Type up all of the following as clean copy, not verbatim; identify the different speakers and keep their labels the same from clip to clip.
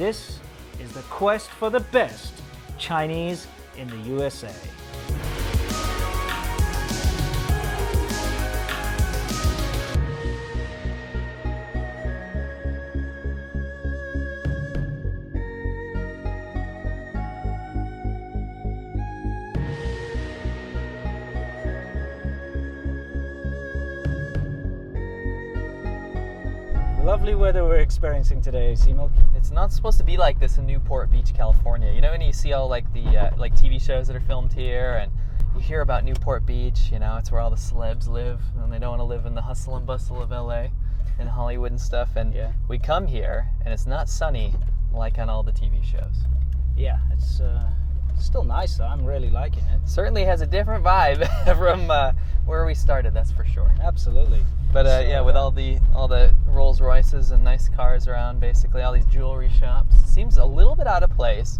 Speaker 1: This is the quest for the best Chinese in the USA. Lovely weather we're experiencing today, C-milk.
Speaker 2: It's not supposed to be like this in Newport Beach, California. You know when you see all like the like TV shows that are filmed here, and you hear about Newport Beach, you know, it's where all the celebs live, and they don't want to live in the hustle and bustle of LA and Hollywood and stuff. And we come here, and it's not sunny like on all the TV shows.
Speaker 1: Yeah, it's still nice though. I'm really liking it.
Speaker 2: Certainly has a different vibe from where we started, that's for sure.
Speaker 1: Absolutely.
Speaker 2: But with all the Rolls Royces and nice cars around, basically all these jewelry shops, seems a little bit out of place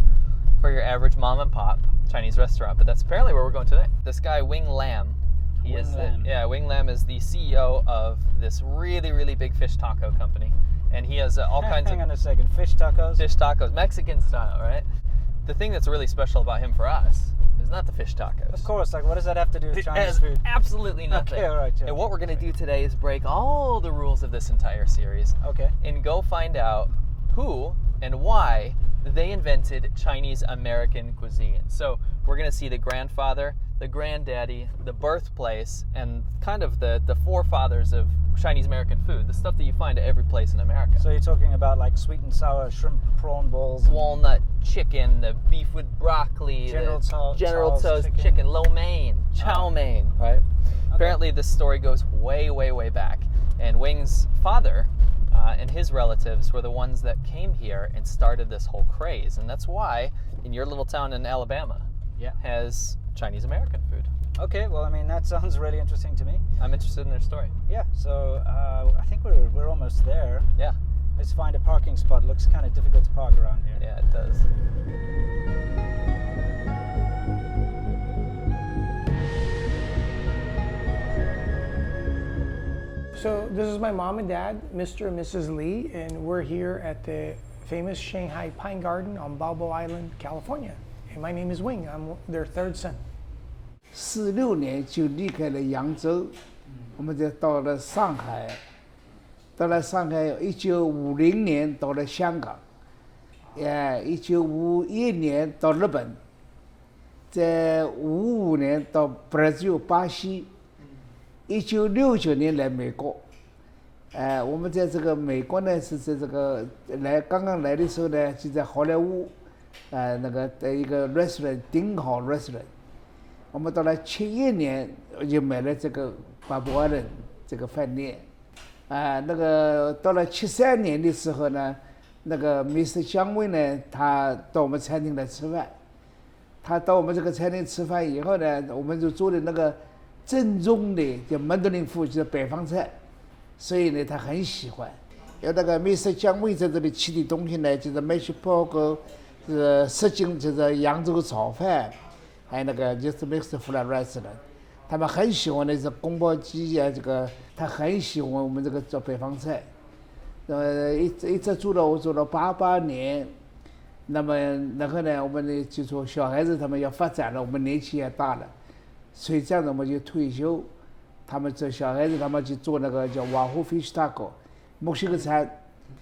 Speaker 2: for your average mom and pop Chinese restaurant. But that's apparently where we're going today. This guy Wing Lam, Wing Lam is the CEO of this really, really big fish taco company, and he has all kinds of.
Speaker 1: Hang on a second, fish tacos.
Speaker 2: Fish tacos, Mexican style, right? The thing that's really special about him for us is not the fish tacos.
Speaker 1: Of course, like what does that have to do with Chinese food?
Speaker 2: Absolutely nothing.
Speaker 1: Okay, all right.
Speaker 2: And what we're going to do today is break all the rules of this entire series.
Speaker 1: Okay.
Speaker 2: And go find out who and why they invented Chinese American cuisine. So we're going to see the grandfather, the granddaddy, the birthplace, and kind of the forefathers of Chinese American food, the stuff that you find at every place in America.
Speaker 1: So you're talking about like sweet and sour shrimp prawn balls,
Speaker 2: walnut chicken, the beef with broccoli,
Speaker 1: General
Speaker 2: Tso's chicken, lo mein, Chow Mein, right? Okay. Apparently this story goes way, way, way back. And Wing's father and his relatives were the ones that came here and started this whole craze. And that's why in your little town in Alabama has Chinese American food.
Speaker 1: Okay, well, I mean, that sounds really interesting to me.
Speaker 2: I'm interested in their story.
Speaker 1: Yeah, so I think we're almost there.
Speaker 2: Yeah.
Speaker 1: Let's find a parking spot. Looks kind of difficult to park around here.
Speaker 2: Yeah, it does.
Speaker 3: So this is my mom and dad, Mr. and Mrs. Lee, and we're here at the famous Shanghai Pine Garden on Balboa Island, California. And my name is Wing. I'm their third son.
Speaker 4: 46年就离开了扬州，我们就到了上海。到了上海，1950年到了香港，1951年到日本，在55年到 Brazil 巴西，1969年来美国。我们在这个美国呢，是在这个刚刚来的时候呢，就在好莱坞，那个的一个 restaurant 顶好 restaurant。我们到了71年就买了这个巴博尔人这个饭店，那个到了73年的时候呢，那个 Mr. 姜伟呢，他到我们餐厅来吃饭，他到我们这个餐厅吃饭以后呢，我们就做的那个正宗的叫门德林夫，就是北方菜，所以呢他很喜欢。有那个 Mr. 姜伟在这里吃的东西呢，就是mashed pork，什锦就是扬州炒饭。还有那个就是 mixed fried rice 的，他们很喜欢的是宫保鸡啊，这个他很喜欢我们这个做北方菜，一直做了我做了88年，那么然后呢，我们呢就说小孩子他们要发展了，我们年纪也大了，所以这样子我们就退休，他们这小孩子他们去做那个叫瓦湖 fish taco， 墨西哥餐。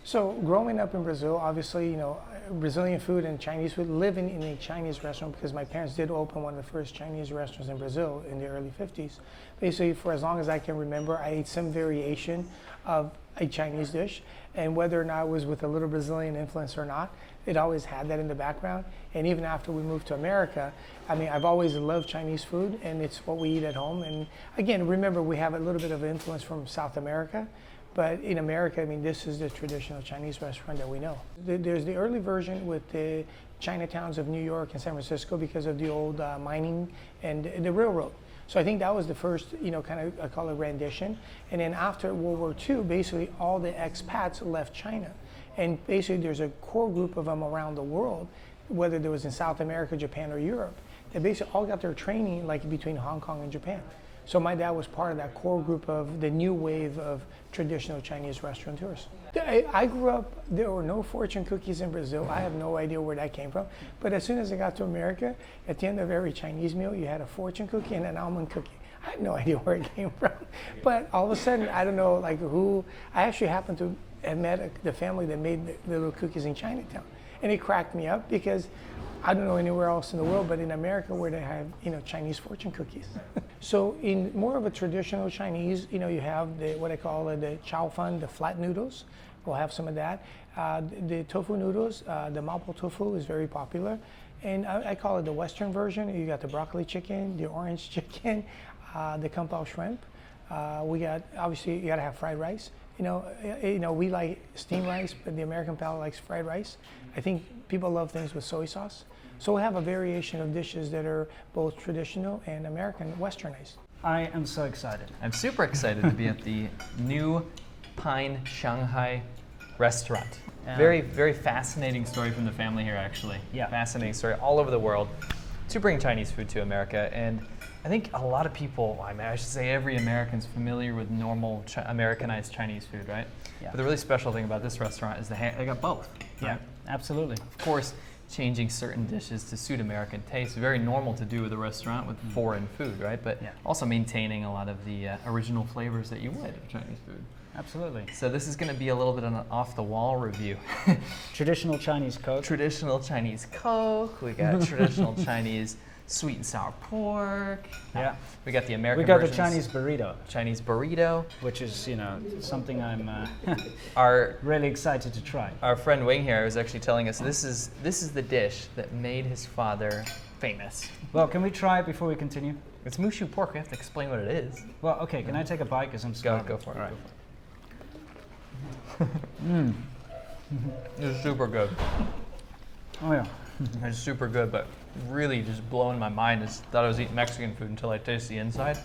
Speaker 3: So growing up in Brazil, obviously, you know, Brazilian food and Chinese food, living in a Chinese restaurant, because my parents did open one of the first Chinese restaurants in Brazil in the early 50s. Basically, for as long as I can remember, I ate some variation of a Chinese dish, and whether or not it was with a little Brazilian influence or not, it always had that in the background. And even after we moved to America, I mean, I've always loved Chinese food, and it's what we eat at home. And again, remember, we have a little bit of influence from South America. But in America, I mean, this is the traditional Chinese restaurant that we know. There's the early version with the Chinatowns of New York and San Francisco because of the old mining and the railroad. So I think that was the first, you know, kind of, I call it rendition. And then after World War II, basically all the expats left China. And basically there's a core group of them around the world, whether there was in South America, Japan, or Europe, that basically all got their training like between Hong Kong and Japan. So my dad was part of that core group of the new wave of traditional Chinese restaurateurs. I grew up, there were no fortune cookies in Brazil. I have no idea where that came from. But as soon as I got to America, at the end of every Chinese meal, you had a fortune cookie and an almond cookie. I have no idea where it came from. But all of a sudden, I don't know like who, I actually happened to have met the family that made the little cookies in Chinatown. And it cracked me up because I don't know anywhere else in the world, but in America where they have, Chinese fortune cookies. So in more of a traditional Chinese, you have what I call the Chow Fun, the flat noodles. We'll have some of that. The tofu noodles, the MAPO tofu is very popular. And I call it the Western version. You got the broccoli chicken, the orange chicken, the kung pao shrimp. We got, obviously, you gotta have fried rice. We like steamed rice, but the American palate likes fried rice. I think people love things with soy sauce. So we have a variation of dishes that are both traditional and American westernized.
Speaker 1: I am so excited.
Speaker 2: I'm super excited to be at the new Pine Shanghai restaurant. Very, very fascinating story from the family here, actually.
Speaker 1: Yeah.
Speaker 2: Fascinating story all over the world to bring Chinese food to America. And I think a lot of people, I should say every American's familiar with normal Americanized Chinese food, right?
Speaker 1: Yeah.
Speaker 2: But the really special thing about this restaurant is they got both.
Speaker 1: Yeah,
Speaker 2: right?
Speaker 1: absolutely.
Speaker 2: Of course, changing certain dishes to suit American taste, very normal to do with a restaurant with foreign food, right? But also maintaining a lot of the original flavors that you would of Chinese food.
Speaker 1: Absolutely.
Speaker 2: So this is going to be a little bit of an off-the-wall review.
Speaker 1: Traditional Chinese Coke.
Speaker 2: Traditional Chinese Coke. We got traditional Chinese sweet and sour pork.
Speaker 1: Yeah.
Speaker 2: We got the American
Speaker 1: We got
Speaker 2: versions.
Speaker 1: the Chinese burrito.
Speaker 2: Chinese burrito.
Speaker 1: Which is, something I'm
Speaker 2: Our
Speaker 1: really excited to try.
Speaker 2: Our friend Wing here was actually telling us this is the dish that made his father famous.
Speaker 1: Well, can we try it before we continue?
Speaker 2: It's mushu pork. We have to explain what it is.
Speaker 1: Well, okay. Can I take a bite? Because I'm starving.
Speaker 2: Go for it.
Speaker 1: All right.
Speaker 2: It's super good.
Speaker 1: Oh yeah.
Speaker 2: It's super good, but really just blowing my mind. I thought I was eating Mexican food until I tasted the inside.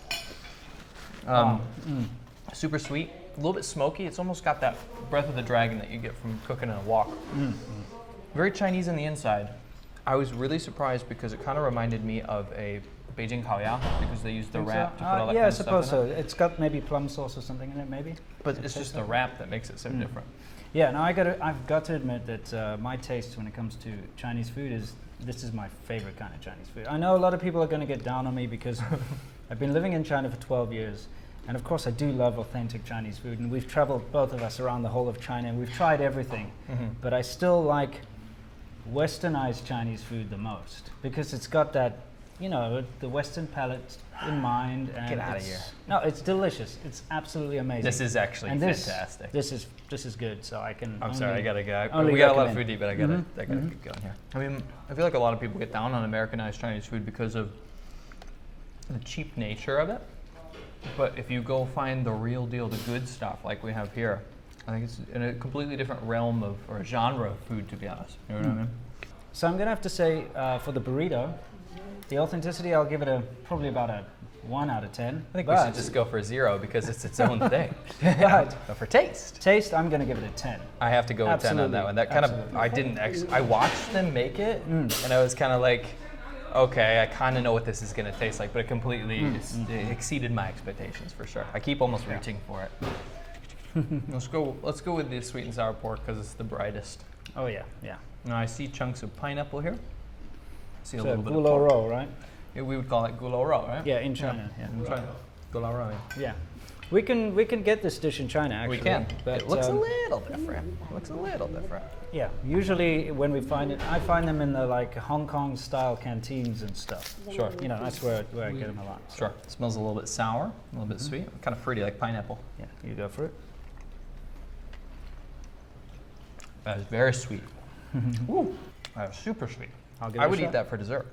Speaker 2: Super sweet, a little bit smoky. It's almost got that breath of the dragon that you get from cooking in a wok. Very Chinese on the inside. I was really surprised because it kind of reminded me of a Beijing kaoya because they use the wrap to put all that
Speaker 1: yeah,
Speaker 2: kind
Speaker 1: I
Speaker 2: of
Speaker 1: suppose
Speaker 2: stuff
Speaker 1: so.
Speaker 2: in it.
Speaker 1: It's got maybe plum sauce or something in it, maybe.
Speaker 2: But it's just the wrap that makes it so different.
Speaker 1: Yeah, no, I've got to admit that my taste when it comes to Chinese food this is my favorite kind of Chinese food. I know a lot of people are going to get down on me because I've been living in China for 12 years. And of course I do love authentic Chinese food. And we've traveled, both of us, around the whole of China. And we've tried everything. But I still like westernized Chinese food the most. Because it's got that, the Western palate in mind. And
Speaker 2: Get out of here.
Speaker 1: No, it's delicious. It's absolutely amazing.
Speaker 2: This is actually fantastic.
Speaker 1: This is good, so I can.
Speaker 2: I'm sorry, I gotta go.
Speaker 1: only
Speaker 2: We got a lot of
Speaker 1: recommend.
Speaker 2: foodie, but I gotta keep going here. I mean, I feel like a lot of people get down on Americanized Chinese food because of the cheap nature of it. But if you go find the real deal, the good stuff like we have here, I think it's in a completely different realm of, or genre of food, to be honest. You know what I mean?
Speaker 1: So I'm gonna have to say for the burrito, the authenticity, I'll give it probably about a 1 out of 10.
Speaker 2: I think we should just go for 0 because it's its own thing.
Speaker 1: But
Speaker 2: But for taste,
Speaker 1: I'm gonna give it a 10.
Speaker 2: I have to go with 10 on that one. That kind of, I watched them make it, and I was kind of like, okay, I kind of know what this is going to taste like, but it completely it exceeded my expectations for sure. I keep almost reaching for it. Let's go with the sweet and sour pork because it's the brightest.
Speaker 1: Oh yeah, yeah.
Speaker 2: Now I see chunks of pineapple here. See a
Speaker 1: So
Speaker 2: little bit of
Speaker 1: gulo
Speaker 2: pork.
Speaker 1: roll, right?
Speaker 2: Yeah, we would call it gulo roll, right?
Speaker 1: Yeah, in China. Yeah.
Speaker 2: In China. Gulo roll. Yeah.
Speaker 1: Yeah. We can get this dish in China actually.
Speaker 2: We can.
Speaker 1: But
Speaker 2: It looks a little different.
Speaker 1: yeah. Usually when we find it, I find them in the Hong Kong style canteens and stuff.
Speaker 2: Sure.
Speaker 1: That's where I get them a lot. So,
Speaker 2: Sure. It smells a little bit sour, a little bit sweet, kind of fruity like pineapple.
Speaker 1: yeah, you go for it.
Speaker 2: That is very sweet. Ooh, that is super sweet.
Speaker 1: I'll give
Speaker 2: I
Speaker 1: it a
Speaker 2: would eat
Speaker 1: shot.
Speaker 2: that for dessert.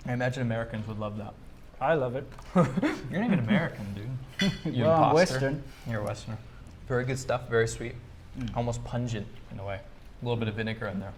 Speaker 2: I imagine Americans would love that.
Speaker 1: I love it.
Speaker 2: You're not even American, dude. You
Speaker 1: Well, I'm
Speaker 2: imposter.
Speaker 1: Western.
Speaker 2: You're a Westerner. Very good stuff, very sweet. Almost pungent in a way. A little bit of vinegar in there.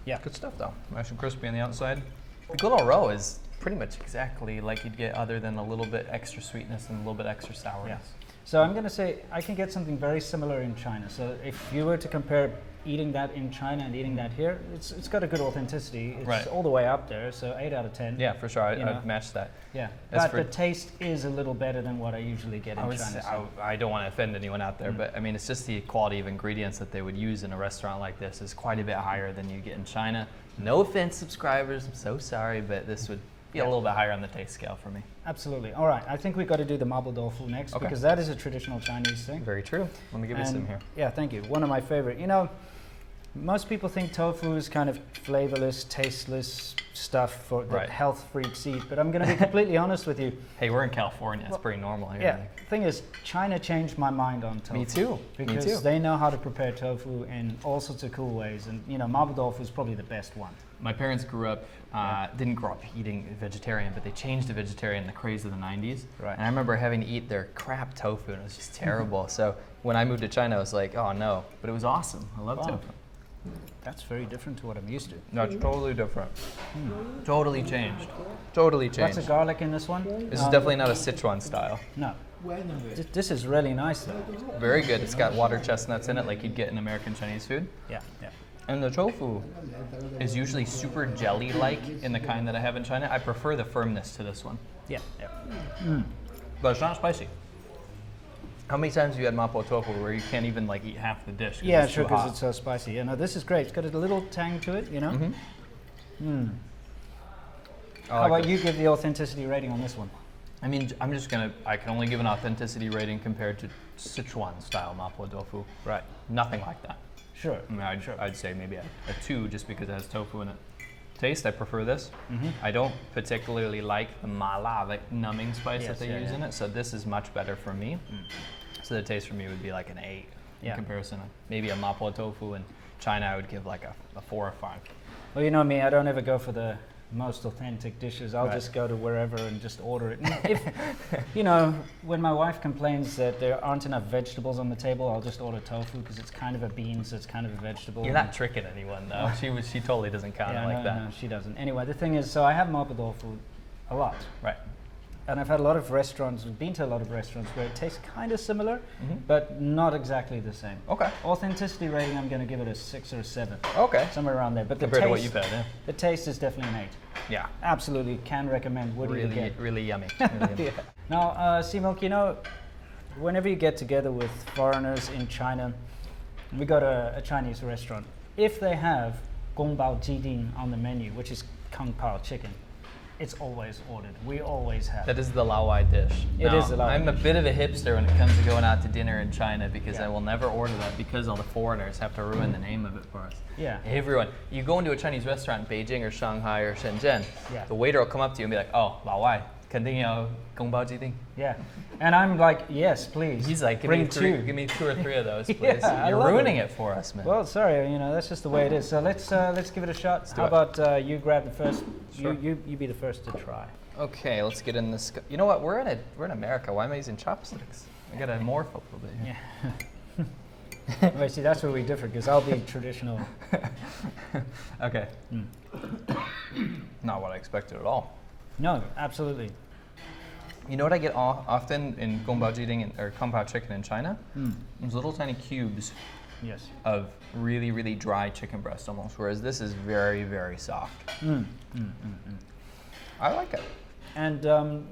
Speaker 1: Yeah.
Speaker 2: Good stuff though. Nice and crispy on the outside. The gulo roe is pretty much exactly like you'd get other than a little bit extra sweetness and a little bit extra sourness.
Speaker 1: So I'm going to say I can get something very similar in China. So if you were to compare eating that in China and eating that here, it's got a good authenticity. It's all the way up there, so 8 out of 10.
Speaker 2: Yeah, for sure. I'd match that.
Speaker 1: Yeah,
Speaker 2: As
Speaker 1: but the taste is a little better than what I usually get in China.
Speaker 2: I don't want to offend anyone out there, but I mean, it's just the quality of ingredients that they would use in a restaurant like this is quite a bit higher than you get in China. No offense, subscribers, I'm so sorry, but this would be a little bit higher on the taste scale for me.
Speaker 1: Absolutely. All right, I think we've got to do the mapo tofu next because that is a traditional Chinese thing.
Speaker 2: Very true. Let me give you some here.
Speaker 1: Yeah, thank you. One of my favorite. You know, most people think tofu is kind of flavorless, tasteless stuff for that health freaks eat, but I'm going to be completely honest with you.
Speaker 2: Hey, we're in California. It's pretty normal here.
Speaker 1: Yeah. The thing is, China changed my mind on tofu.
Speaker 2: Me too.
Speaker 1: Because they know how to prepare tofu in all sorts of cool ways, and you know, mapo tofu is probably the best one.
Speaker 2: My parents didn't grow up eating vegetarian, but they changed to vegetarian in the craze of the 90s.
Speaker 1: Right.
Speaker 2: And I remember having to eat their crap tofu, and it was just terrible. So when I moved to China, I was like, oh no, but it was awesome. I love tofu.
Speaker 1: That's very different to what I'm used to.
Speaker 2: No, it's totally different. Totally changed. Totally changed.
Speaker 1: Lots of garlic in this one.
Speaker 2: This is definitely not a Sichuan style.
Speaker 1: No. This is really nice though.
Speaker 2: Very good. It's got water chestnuts in it like you'd get in American Chinese food.
Speaker 1: Yeah, yeah.
Speaker 2: And the tofu is usually super jelly-like in the kind that I have in China. I prefer the firmness to this one.
Speaker 1: Yeah, yeah.
Speaker 2: But it's not spicy. How many times have you had mapo tofu where you can't even like eat half the dish?
Speaker 1: Yeah, sure, because it's so spicy. Yeah, no, this is great. It's got a little tang to it, you know? How about you give the authenticity rating on this one?
Speaker 2: I mean, I can only give an authenticity rating compared to Sichuan style mapo tofu.
Speaker 1: Right.
Speaker 2: Nothing like that.
Speaker 1: Sure.
Speaker 2: I mean, I'd say maybe a 2 just because it has tofu in it. Taste, I prefer this. I don't particularly like the mala, like numbing spice that they use in it, so this is much better for me. So the taste for me would be like an 8 in comparison. Maybe a mapo tofu in China I would give like a 4 or 5.
Speaker 1: Well, you know me, I don't ever go for the most authentic dishes. I'll just go to wherever and just order it. And if, you know, when my wife complains that there aren't enough vegetables on the table, I'll just order tofu because it's kind of a bean, so it's kind of a vegetable.
Speaker 2: You're not tricking anyone though. She totally doesn't count it like that.
Speaker 1: No, she doesn't. Anyway, the thing is, so I have mapo tofu a lot.
Speaker 2: Right.
Speaker 1: And I've had a lot of restaurants, been to a lot of restaurants where it tastes kind of similar, but not exactly the same.
Speaker 2: Okay.
Speaker 1: Authenticity rating, I'm going to give it a 6 or a 7.
Speaker 2: Okay.
Speaker 1: Somewhere around there. But
Speaker 2: compared to what you've had, yeah.
Speaker 1: The taste is definitely an 8.
Speaker 2: Yeah.
Speaker 1: Absolutely, can recommend. What do you get?
Speaker 2: Really yummy. Really yummy.
Speaker 1: Now, C-milk, you know, whenever you get together with foreigners in China, we go to a Chinese restaurant. If they have gong bao ji ding on the menu, which is kung pao chicken, it's always ordered. We always have.
Speaker 2: That is the Laowhy dish.
Speaker 1: It is the Laowhy
Speaker 2: I'm a
Speaker 1: dish.
Speaker 2: bit of a hipster when it comes to going out to dinner in China because I will never order that because all the foreigners have to ruin the name of it for us.
Speaker 1: Yeah.
Speaker 2: Everyone. You go into a Chinese restaurant in Beijing or Shanghai or Shenzhen, the waiter will come up to you and be like, oh, Laowhy, 肯定要宫保鸡丁.
Speaker 1: Yeah. And I'm like, yes, please.
Speaker 2: He's like, give me 2 or 3 of those, please.
Speaker 1: Yeah,
Speaker 2: You're ruining it for us, man.
Speaker 1: Well, sorry, you know, that's just the way it is. So let's give it a shot. How about you grab the first?
Speaker 2: Sure.
Speaker 1: You be the first to try.
Speaker 2: Okay, let's get in this. You know what? We're in America. Why am I using chopsticks? I gotta morph a little bit here.
Speaker 1: Yeah. Wait, see, that's where we differ because I'll be traditional.
Speaker 2: Okay. Not what I expected at all.
Speaker 1: No, absolutely.
Speaker 2: You know what I get often in gongbao jiding or kung pao chicken in China? Those little tiny cubes of really, really dry chicken breast almost, whereas this is very, very soft. I like it.
Speaker 1: And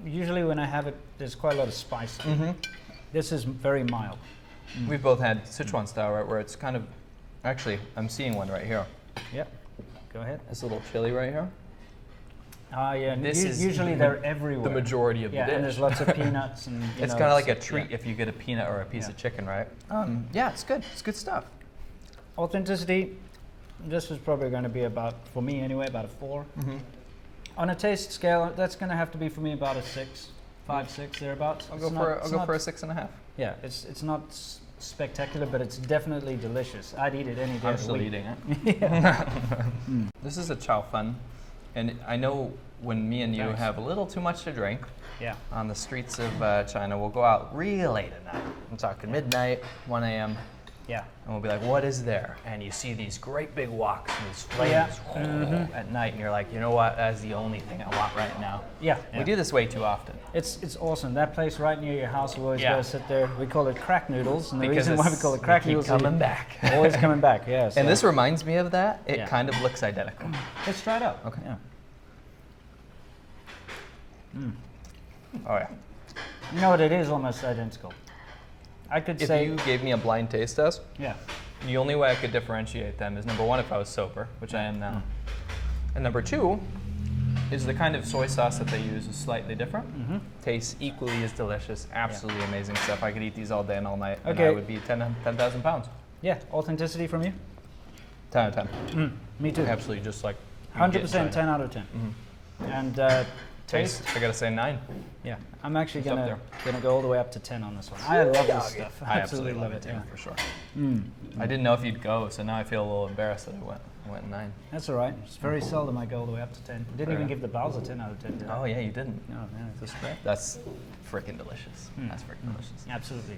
Speaker 1: usually when I have it, there's quite a lot of spice. This is very mild.
Speaker 2: We've both had Sichuan style, right, where it's kind of, actually, I'm seeing one right here.
Speaker 1: Yep, go ahead.
Speaker 2: This little chili right here.
Speaker 1: Yeah, usually they're everywhere.
Speaker 2: The majority of the dish.
Speaker 1: And there's lots of peanuts. And
Speaker 2: it's kind of like a treat if you get a peanut or a piece of chicken, right? Yeah, it's good. It's good stuff.
Speaker 1: Authenticity, this is probably going to be about, for me anyway, about a 4. On a taste scale, that's going to have to be for me about a 6, 5, 6, thereabouts.
Speaker 2: I'll go for a 6.5.
Speaker 1: Yeah, it's not spectacular, but it's definitely delicious. I'd eat it any day.
Speaker 2: I'm still eating it. This is a Chow Fun, and I know when me and you have a little too much to drink on the streets of China, we'll go out real late at night. I'm talking midnight, 1 a.m.
Speaker 1: Yeah.
Speaker 2: and we'll be like, what is there? And you see these great big woks and these flames at night, and you're like, you know what? That's the only thing I want right now.
Speaker 1: Yeah.
Speaker 2: We do this way too often.
Speaker 1: It's awesome. That place right near your house, we always
Speaker 2: Yeah.
Speaker 1: go sit there. We call it crack noodles, and the
Speaker 2: Because
Speaker 1: reason why we call it crack
Speaker 2: keep
Speaker 1: noodles
Speaker 2: coming
Speaker 1: is
Speaker 2: back.
Speaker 1: always coming back. Yeah. So
Speaker 2: And this reminds me of that. It
Speaker 1: Yeah.
Speaker 2: kind of looks identical.
Speaker 1: let's try it out.
Speaker 2: Okay.
Speaker 1: Yeah.
Speaker 2: Oh yeah.
Speaker 1: You know what? It is almost identical. I could
Speaker 2: If
Speaker 1: say.
Speaker 2: you gave me a blind taste test,
Speaker 1: Yeah.
Speaker 2: the only way I could differentiate them is number one, if I was sober, which I am now. And number two, is the kind of soy sauce that they use is slightly different. Tastes equally as delicious, absolutely amazing stuff. I could eat these all day and all night, and I
Speaker 1: Okay.
Speaker 2: would be 10,000 pounds.
Speaker 1: Yeah. Authenticity from you?
Speaker 2: 10 out of 10.
Speaker 1: Me too.
Speaker 2: Absolutely, just like you get in
Speaker 1: 100%
Speaker 2: China.
Speaker 1: 10 out of 10. And
Speaker 2: Taste, I gotta say 9.
Speaker 1: Yeah, I'm actually
Speaker 2: It's up
Speaker 1: gonna go all the way up to 10 on this one. I love this stuff.
Speaker 2: I absolutely love it too, for sure. I didn't know if you'd go, so now I feel a little embarrassed that I went 9.
Speaker 1: That's all right. It's very seldom I go all the way up to 10. Didn't even give the bowls a 10 out of 10. Did I?
Speaker 2: Oh yeah, you didn't.
Speaker 1: No, yeah, that's great.
Speaker 2: That's freaking delicious. That's freaking delicious.
Speaker 1: Absolutely.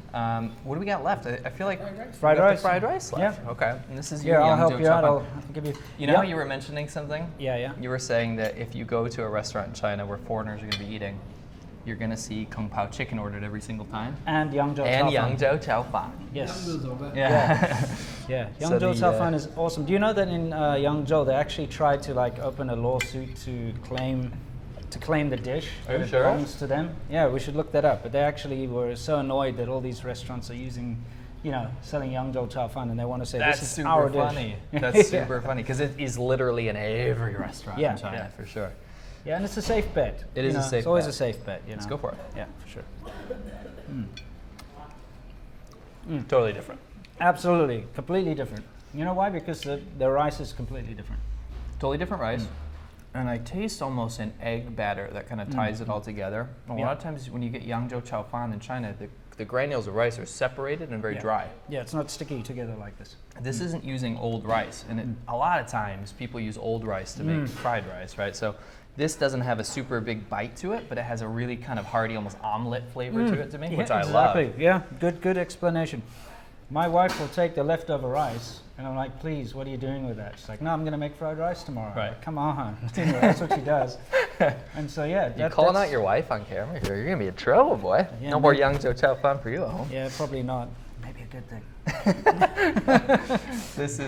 Speaker 2: What do we got left? I feel like
Speaker 1: Fried
Speaker 2: we got
Speaker 1: rice.
Speaker 2: the fried rice left.
Speaker 1: Yeah.
Speaker 2: Okay. And this is
Speaker 1: Here,
Speaker 2: your
Speaker 1: I'll help
Speaker 2: Yangzhou
Speaker 1: you out.
Speaker 2: Chow
Speaker 1: I'll
Speaker 2: Mein.
Speaker 1: give you.
Speaker 2: You know how you were mentioning something?
Speaker 1: Yeah, yeah.
Speaker 2: You were saying that if you go to a restaurant in China where foreigners are going to be eating, you're going to see Kung Pao chicken ordered every single time.
Speaker 1: And Yangzhou
Speaker 2: And
Speaker 1: Chao Fan.
Speaker 2: Yangzhou Chao Fan.
Speaker 1: Yes.
Speaker 2: Yeah.
Speaker 1: Yeah.
Speaker 2: So
Speaker 1: Yangzhou
Speaker 2: the,
Speaker 1: Chao Fan is awesome. Do you know that in Yangzhou they actually tried to like open a lawsuit to claim the dish?
Speaker 2: Are you
Speaker 1: that
Speaker 2: sure?
Speaker 1: belongs to them. Yeah, we should look that up. But they actually were so annoyed that all these restaurants are using, selling Yangzhou Chao Fan, and they want to say
Speaker 2: That's
Speaker 1: this is
Speaker 2: super
Speaker 1: our
Speaker 2: funny.
Speaker 1: dish.
Speaker 2: That's super funny because it is literally in every restaurant
Speaker 1: Yeah,
Speaker 2: in China,
Speaker 1: yeah.
Speaker 2: for sure.
Speaker 1: Yeah, and it's a safe bet.
Speaker 2: It is a safe
Speaker 1: It's always
Speaker 2: bet.
Speaker 1: a safe bet.
Speaker 2: Let's go for it.
Speaker 1: Yeah, for sure.
Speaker 2: Totally different.
Speaker 1: Absolutely, completely different. You know why? Because the rice is completely different.
Speaker 2: Totally different rice. And I taste almost an egg batter that kind of ties it all together. A
Speaker 1: Yeah.
Speaker 2: lot of times when you get Yangzhou Chao Fan in China, the granules of rice are separated and very dry.
Speaker 1: Yeah, it's not sticky together like this.
Speaker 2: This isn't using old rice, and a lot of times people use old rice to make fried rice, right? So this doesn't have a super big bite to it, but it has a really kind of hearty, almost omelet flavor to it to me, which I love.
Speaker 1: Exactly. Yeah, good explanation. My wife will take the leftover rice, and I'm like, please, what are you doing with that? She's like, no, I'm going to make fried rice tomorrow. I'm
Speaker 2: Right.
Speaker 1: like, come on. That's what she does. And so, yeah.
Speaker 2: You calling out your wife on camera here? You're going to be in trouble, boy.
Speaker 1: Yeah,
Speaker 2: no more
Speaker 1: maybe.
Speaker 2: Yangzhou Chao Fan for you at home.
Speaker 1: Yeah, probably not. Maybe a good thing.
Speaker 2: This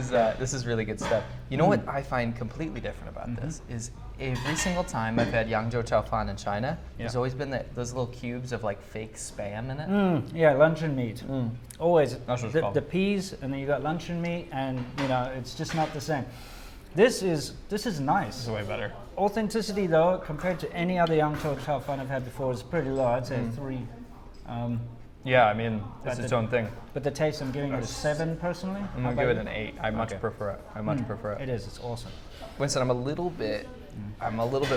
Speaker 2: is really good stuff. You know what I find completely different about this is every single time I've had Yangzhou Chao Fan in China, there's always been those little cubes of like fake spam in it.
Speaker 1: Yeah, luncheon meat. Always.
Speaker 2: That's what it's called.
Speaker 1: The peas, and then you got luncheon meat, and it's just not the same. This is nice.
Speaker 2: It's way better.
Speaker 1: Authenticity, though, compared to any other Yangzhou Chao Fan I've had before, is pretty low. I'd say 3.
Speaker 2: Yeah, I mean,
Speaker 1: But
Speaker 2: it's its
Speaker 1: the-
Speaker 2: own thing.
Speaker 1: But the taste, I'm giving it a 7 personally.
Speaker 2: I'm
Speaker 1: How
Speaker 2: gonna give it
Speaker 1: about
Speaker 2: an 8. I much
Speaker 1: Okay.
Speaker 2: prefer it. I much prefer
Speaker 1: you?
Speaker 2: it.
Speaker 1: It is. It's awesome.
Speaker 2: Winston, I'm a little bit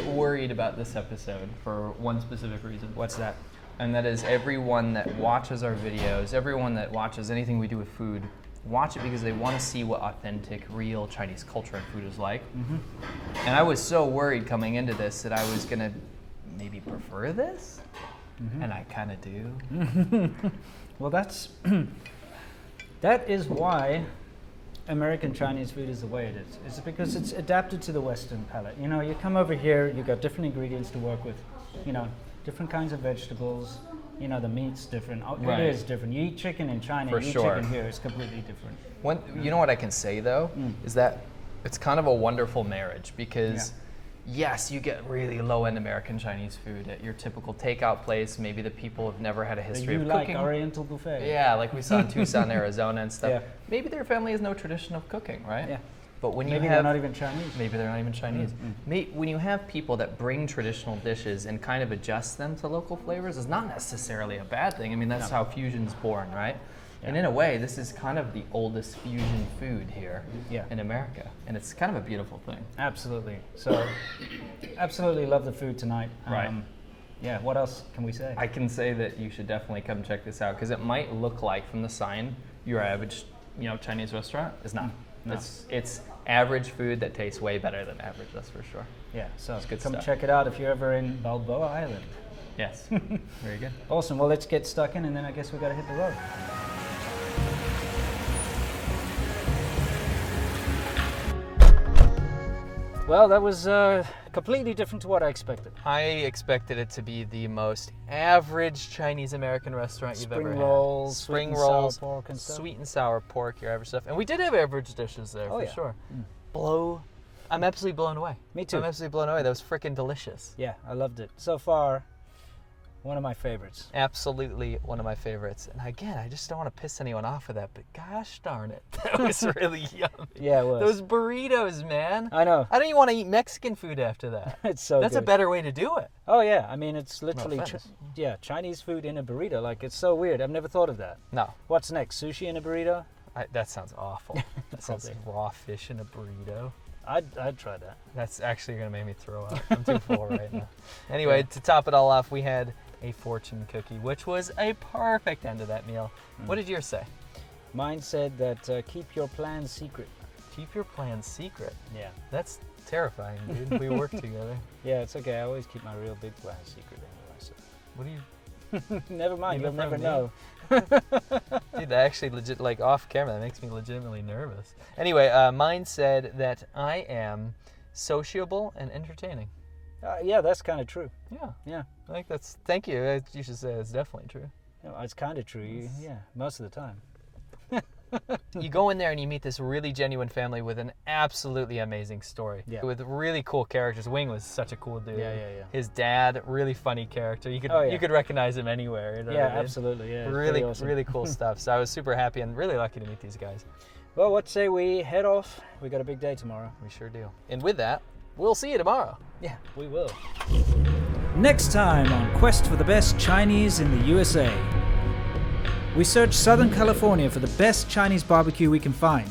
Speaker 2: worried about this episode for one specific reason.
Speaker 1: What's that?
Speaker 2: And that is everyone that watches our videos, everyone that watches anything we do with food, watch it because they want to see what authentic, real Chinese culture and food is like. And I was so worried coming into this that I was gonna maybe prefer this, and I kind of do.
Speaker 1: Well, that is why American Chinese food is the way it is. It's because it's adapted to the Western palate. You come over here, you got different ingredients to work with. Different kinds of vegetables. The meat's different.
Speaker 2: Right.
Speaker 1: It is different. You eat chicken in China,
Speaker 2: For
Speaker 1: you eat
Speaker 2: sure.
Speaker 1: chicken here. It's completely different.
Speaker 2: You know what I can say though is that it's kind of a wonderful marriage because yes, you get really low-end American Chinese food at your typical takeout place. Maybe the people have never had a history
Speaker 1: You
Speaker 2: of
Speaker 1: like
Speaker 2: cooking.
Speaker 1: Oriental buffet.
Speaker 2: Yeah, like we saw in Tucson, Arizona and stuff.
Speaker 1: Yeah.
Speaker 2: Maybe their family has no tradition of cooking, right?
Speaker 1: Yeah.
Speaker 2: But when
Speaker 1: Maybe
Speaker 2: you
Speaker 1: they're
Speaker 2: have
Speaker 1: not even Chinese.
Speaker 2: maybe they're not even Chinese. When you have people that bring traditional dishes and kind of adjust them to local flavors, is not necessarily a bad thing. I mean, that's how fusion's born, right? And in a way, this is kind of the oldest fusion food here in America, and it's kind of a beautiful thing.
Speaker 1: Absolutely. So, absolutely love the food tonight.
Speaker 2: Right.
Speaker 1: Yeah. What else can we say?
Speaker 2: I can say that you should definitely come check this out because it might look like from the sign your average, Chinese restaurant is not.
Speaker 1: No.
Speaker 2: It's average food that tastes way better than average. That's for sure.
Speaker 1: Yeah. So
Speaker 2: good
Speaker 1: come
Speaker 2: stuff.
Speaker 1: check it out if you're ever in Balboa Island.
Speaker 2: Yes. Very good.
Speaker 1: Awesome. Well, let's get stuck in, and then I guess we got to hit the road. Well, that was completely different to what I expected.
Speaker 2: I expected it to be the most average Chinese American restaurant you've ever
Speaker 1: Spring
Speaker 2: had.
Speaker 1: rolls,
Speaker 2: Spring
Speaker 1: sweet and sour
Speaker 2: rolls,
Speaker 1: pork and stuff.
Speaker 2: sweet and sour pork, your average stuff. And we did have average dishes there, for
Speaker 1: yeah.
Speaker 2: sure. I'm absolutely blown away.
Speaker 1: Me too.
Speaker 2: I'm absolutely blown away. That was freaking delicious.
Speaker 1: Yeah, I loved it. So far, one of my favorites.
Speaker 2: Absolutely one of my favorites. And again, I just don't want to piss anyone off with that, but gosh darn it, that was really yummy.
Speaker 1: Yeah, it was.
Speaker 2: Those burritos, man.
Speaker 1: I know.
Speaker 2: I don't even want to eat Mexican food after that.
Speaker 1: It's so
Speaker 2: That's
Speaker 1: good.
Speaker 2: a better way to do it.
Speaker 1: Oh yeah, I mean it's literally
Speaker 2: offense.
Speaker 1: Chinese food in a burrito. Like it's so weird. I've never thought of that.
Speaker 2: No,
Speaker 1: What's next? Sushi in a burrito?
Speaker 2: that sounds awful. That sounds
Speaker 1: Probably.
Speaker 2: raw fish in a burrito.
Speaker 1: I'd try that.
Speaker 2: That's actually going to make me throw up. I'm too full right now. Anyway, to top it all off, we had a fortune cookie, which was a perfect end to that meal. What did yours say?
Speaker 1: Mine said that keep your plans secret.
Speaker 2: Keep your plans secret.
Speaker 1: Yeah.
Speaker 2: That's terrifying, dude. We work together.
Speaker 1: Yeah, it's okay. I always keep my real big plans secret anyway. So.
Speaker 2: What do you...
Speaker 1: Never mind. You'll never
Speaker 2: from me?
Speaker 1: know.
Speaker 2: Dude, that actually legit, like off camera, that makes me legitimately nervous. Anyway, mine said that I am sociable and entertaining.
Speaker 1: Yeah, that's kind of true.
Speaker 2: Yeah,
Speaker 1: Yeah.
Speaker 2: I think that's, thank you. You should say it's definitely true.
Speaker 1: It's kind of true. Yeah, most of the time.
Speaker 2: You go in there and you meet this really genuine family with an absolutely amazing story.
Speaker 1: Yeah.
Speaker 2: With really cool characters. Wing was such a cool dude.
Speaker 1: Yeah.
Speaker 2: His dad, really funny character. You could you could recognize him anywhere. You know
Speaker 1: Yeah,
Speaker 2: what I mean?
Speaker 1: absolutely. Yeah, it's
Speaker 2: Really,
Speaker 1: pretty awesome.
Speaker 2: really cool stuff. So I was super happy and really lucky to meet these guys.
Speaker 1: Well, what say we head off? We got a big day tomorrow.
Speaker 2: We sure do. And with that, we'll see you tomorrow.
Speaker 1: Yeah, we will. Next time on Quest for the Best Chinese in the USA. We search Southern California for the best Chinese barbecue we can find,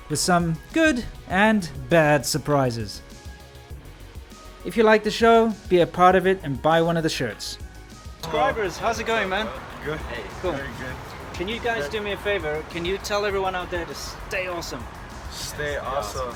Speaker 1: with some good and bad surprises. If you like the show, be a part of it and buy one of the shirts. Subscribers, how's it going, man?
Speaker 5: Good.
Speaker 1: Cool.
Speaker 5: Very good.
Speaker 1: Can you guys do me a favor? Can you tell everyone out there to stay awesome?
Speaker 5: Stay awesome.